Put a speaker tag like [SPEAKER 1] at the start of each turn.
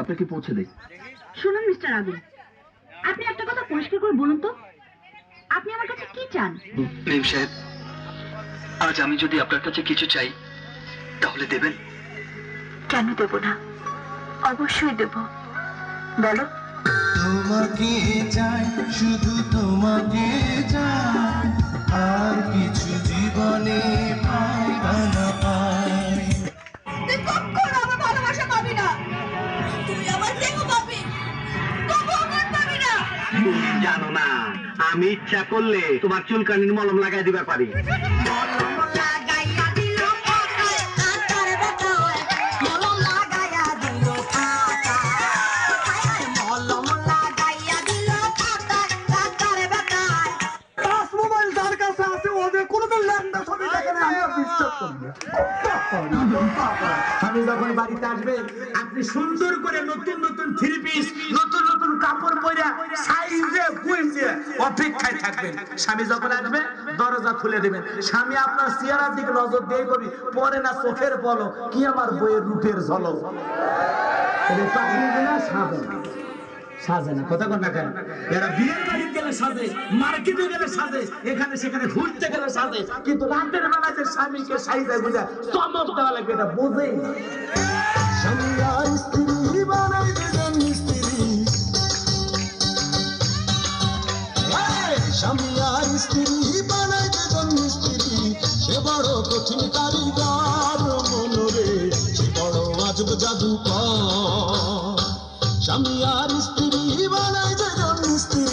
[SPEAKER 1] আপনাকে পৌঁছে দেই।
[SPEAKER 2] শুনুন মিস্টার আগুন, আপনি একটা কথা পরিষ্কার করে বলুন তো, আপনি আমার কাছে কি চান?
[SPEAKER 1] মেম সাহেব, আজ আমি যদি আপনার কাছে কিছু চাই তাহলে দেবেন?
[SPEAKER 2] কেন দেব না, অবশ্যই দেব, বলো।
[SPEAKER 3] তোমাকে চাই, শুধু তোমাকে চাই, আর কিছু জীবনে পাই বা না পাই।
[SPEAKER 2] তুই কখনো আমার ভালোবাসা পাবি না, তুই আমার দেহ পাবি, তবু আমার পাবি না।
[SPEAKER 4] তুমি জানো না, আমি ইচ্ছা করলে তোমার চুলকানির মলম লাগাই দিবার পারি।
[SPEAKER 5] আমি যখন বাড়িতে আসবে আপনি সুন্দর করে নতুন নতুন থ্রি পিস, নতুন নতুন কাপড় পরে সাইজে বুঝে অপেক্ষায় থাকবেন। স্বামী যখন আসবে দরজা খুলে দেবেন। স্বামী আপনার চেহারার দিকে নজর দিয়ে কবি, পরে না চোখের বলো কি আমার বইয়ের রূপের ঝলক। সাজে না, কথা না কেন? এরা বিয়ের বাড়ি গেলে সাজে, মার্কেটে গেলে সাজে, এখানে সেখানে ঘুরতে গেলে সাজে, কিন্তু রাতের বেলা যে স্বামীকে সাইজে বুঝা চমক দেওয়া লাগবে এটা বোঝেই না।
[SPEAKER 3] স্বামী আর স্ত্রী বানাই দুজন স্ত্রী, স্বামী আর স্ত্রী বানাই দুজন স্ত্রী, সে বড় কঠিন কারিগর মনরে, সে বড় আজব জাদুকর। স্বামী আর স্ত্রী বানাই দুজন স্ত্রী।